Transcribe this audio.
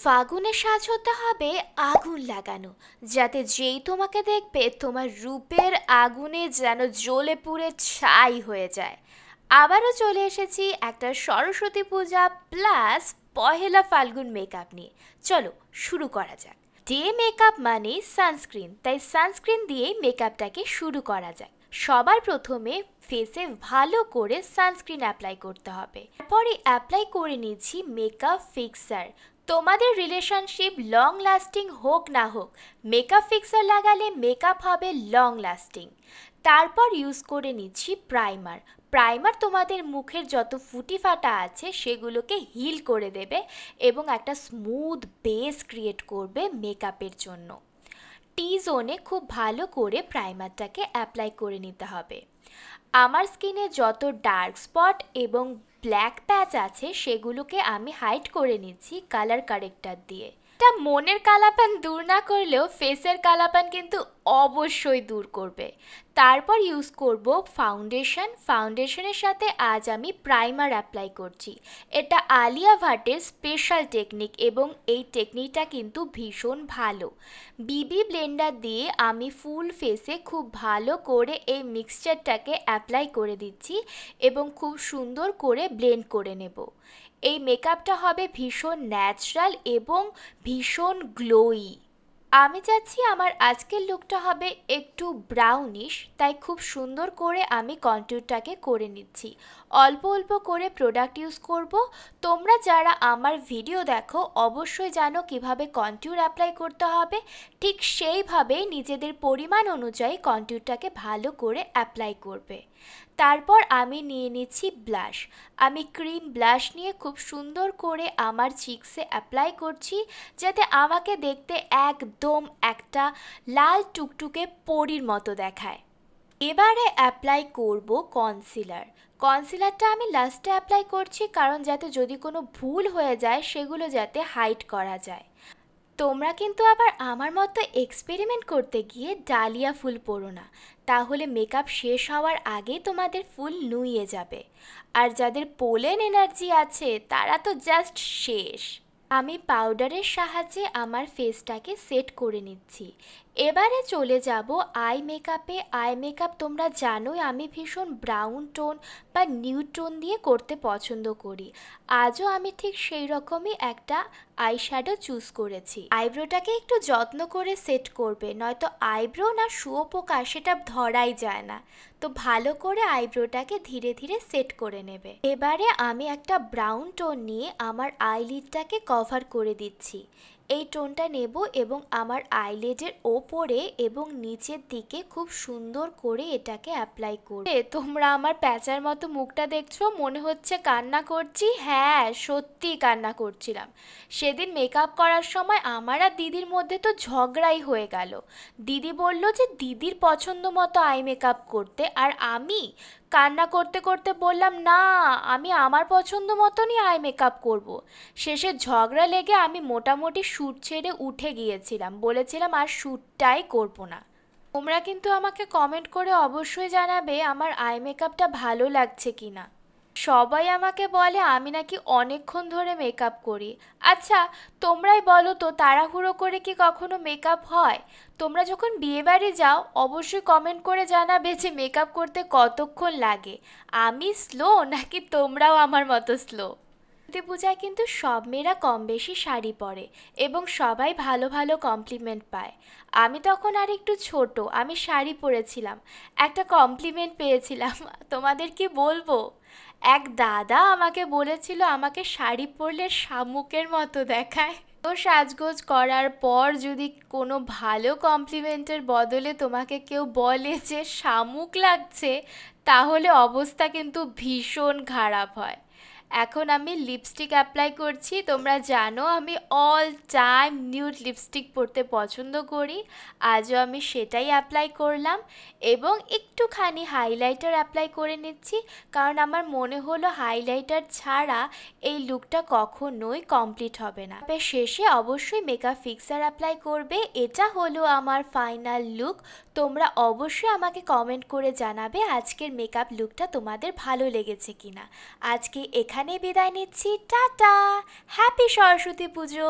ফাগুনে সাজ হতে হবে আগুন লাগানো, যাতে যেই তোমাকে দেখবে তোমার রূপের আগুনে যেন জ্বলে পুড়ে ছাই হয়ে যায়। আবারও চলে এসেছি একটা সরস্বতী পূজা প্লাস পহেলা ফাল্গুন মেকআপ নিয়ে। চলো শুরু করা যাক। ডে মেকআপ মানে সানস্ক্রিন, তাই সানস্ক্রিন দিয়েই মেকআপটাকে শুরু করা যাক। সবার প্রথমে ফেসে ভালো করে সানস্ক্রিন অ্যাপ্লাই করতে হবে। তারপরে অ্যাপ্লাই করে নিচ্ছি মেকআপ ফিক্সার। তোমাদের রিলেশনশিপ লং লাস্টিং হোক না হোক, মেকআপ ফিক্সার লাগালে মেকআপ হবে লং লাস্টিং। তারপর ইউজ করে নিচ্ছি প্রাইমার। প্রাইমার তোমাদের মুখের যত ফুটি ফাটা আছে সেগুলোকে হিল করে দেবে এবং একটা স্মুথ বেস ক্রিয়েট করবে মেকআপের জন্য। টি জোনে খুব ভালো করে প্রাইমারটাকে অ্যাপ্লাই করে নিতে হবে। আমার স্কিনে যত ডার্ক স্পট এবং ব্ল্যাক প্যাচ আছে সেগুলোকে আমি হাইড করে নিচ্ছি কালার কারেক্টার দিয়ে। এটা মনের কালাপান দূর না করলেও ফেসের কালাপান কিন্তু অবশ্যই দূর করবে। তারপর ইউজ করব ফাউন্ডেশন। ফাউন্ডেশনের সাথে আজ আমি প্রাইমার অ্যাপ্লাই করছি। এটা আলিয়া ভাটের স্পেশাল টেকনিক এবং এই টেকনিকটা কিন্তু ভীষণ ভালো। বিবি ব্লেন্ডার দিয়ে আমি ফুল ফেসে খুব ভালো করে এই মিক্সচারটাকে অ্যাপ্লাই করে দিচ্ছি এবং খুব সুন্দর করে ব্লেন্ড করে নেব। এই মেকআপটা হবে ভীষণ ন্যাচারাল এবং ভীষণ গ্লোয়ি। আমি চাচ্ছি আমার আজকের লুকটা হবে একটু ব্রাউনিশ, তাই খুব সুন্দর করে আমি কন্ট্যুরটাকে করে নিচ্ছি। অল্প অল্প করে প্রোডাক্ট ইউজ করব। তোমরা যারা আমার ভিডিও দেখো অবশ্যই জানো কিভাবে কন্ট্যুর অ্যাপ্লাই করতে হবে, ঠিক সেইভাবেই নিজেদের পরিমাণ অনুযায়ী কন্ট্যুরটাকে ভালো করে অ্যাপ্লাই করবে। তারপর আমি নিয়ে নিচ্ছি ব্লাশ। আমি ক্রিম ব্লাশ নিয়ে খুব সুন্দর করে আমার চিকসে অ্যাপ্লাই করছি, যাতে আমাকে দেখতে একদম একটা লাল টুকটুকে পরীর মতো দেখায়। এবারে অ্যাপ্লাই করব কনসিলার। কনসিলারটা আমি লাস্টে অ্যাপ্লাই করছি, কারণ যাতে যদি কোনো ভুল হয়ে যায় সেগুলো যাতে হাইড করা যায়। তোমরা কিন্তু আবার আমার মতো এক্সপেরিমেন্ট করতে গিয়ে ডালিয়া ফুল পরো না, তাহলে মেকআপ শেষ হওয়ার আগেই তোমাদের ফুল নুয়ে যাবে। আর যাদের পোলেন এনার্জি আছে তারা তো জাস্ট শেষ। আমি পাউডারের সাহায্যে আমার ফেসটাকে সেট করে নিচ্ছি। এবারে চলে যাব আই মেকআপে। আই মেকআপ তোমরা জানোই আমি ভীষণ ব্রাউন টোন বা নিউড টোন দিয়ে করতে পছন্দ করি। আজও আমি ঠিক সেই রকমই একটা আই শ্যাডো চুজ করেছি। আইব্রোটাকে একটু যত্ন করে সেট করবে, নয়তো আইব্রো না শুয়োপোকা সেটা ধরাই যায় না। তো ভালো করে আইব্রোটাকে ধীরে ধীরে সেট করে নেবে। এবারে আমি একটা ব্রাউন টোন নিয়ে আমার আইলিডটাকে কভার করে দিচ্ছি। এই টোনটা নেব এবং আমার আইলিডের ওপরে এবং নিচের দিকে খুব সুন্দর করে এটাকে অ্যাপ্লাই করবে। তোমরা আমার প্যাঁচার মতো মুখটা দেখছো, মনে হচ্ছে কান্না করছি। হ্যাঁ, সত্যি কান্না করছিলাম। সেদিন মেকআপ করার সময় আমার আর দিদির মধ্যে তো ঝগড়াই হয়ে গেল। দিদি বলল যে দিদির পছন্দ মতো আই মেকআপ করতে, আর আমি কান্না করতে করতে বললাম না, আমি আমার পছন্দ মতনই আই মেকআপ করব। শেষে ঝগড়া লেগে আমি মোটামুটি শ্যুট ছেড়ে উঠে গিয়েছিলাম, বলেছিলাম আর শ্যুটটাই করব না। তোমরা কিন্তু আমাকে কমেন্ট করে অবশ্যই জানাবে আমার আই মেকআপটা ভালো লাগছে কিনা। সবাই আমাকে বলে আমি নাকি অনেকক্ষণ ধরে মেকআপ করি। আচ্ছা তোমরাই বলো তো, তাড়াহুড়ো করে কি কখনো মেকআপ হয়? তোমরা যখন বিয়েবাড়ি যাও অবশ্যই কমেন্ট করে জানাবে যে মেকআপ করতে কতক্ষণ লাগে। আমি স্লো নাকি তোমরাও আমার মতো স্লো? সরস্বতী পূজায় কিন্তু সব মেয়েরা কম বেশি শাড়ি পরে এবং সবাই ভালো ভালো কমপ্লিমেন্ট পায়। আমি তখন আর একটু ছোট, আমি শাড়ি পরেছিলাম, একটা কমপ্লিমেন্ট পেয়েছিলাম। তোমাদের কি বলবো, এক দাদা আমাকে বলেছিল আমাকে শাড়ি পরলে শামুকের মতো দেখায়। তো সাজগোজ করার পর যদি কোনো ভালো কমপ্লিমেন্টের বদলে তোমাকে কেউ বলে যে শামুক লাগছে, তাহলে অবস্থা কিন্তু ভীষণ খারাপ হয়। এখন আমি লিপস্টিক অ্যাপ্লাই করছি। তোমরা জানো আমি অল টাইম নিউড লিপস্টিক পরতে পছন্দ করি। আজও আমি সেটাই অ্যাপ্লাই করলাম এবং একটুখানি হাইলাইটার অ্যাপ্লাই করে নিচ্ছি, কারণ আমার মনে হলো হাইলাইটার ছাড়া এই লুকটা কখনোই কমপ্লিট হবে না। তবে শেষে অবশ্যই মেকআপ ফিক্সার অ্যাপ্লাই করবে। এটা হলো আমার ফাইনাল লুক। তোমরা অবশ্যই আমাকে কমেন্ট করে জানাবে আজকের মেকআপ লুকটা তোমাদের ভালো লেগেছে কিনা। আজকে এখানে বিদায় নিচ্ছি, টাটা, হ্যাপি সরস্বতী পুজো।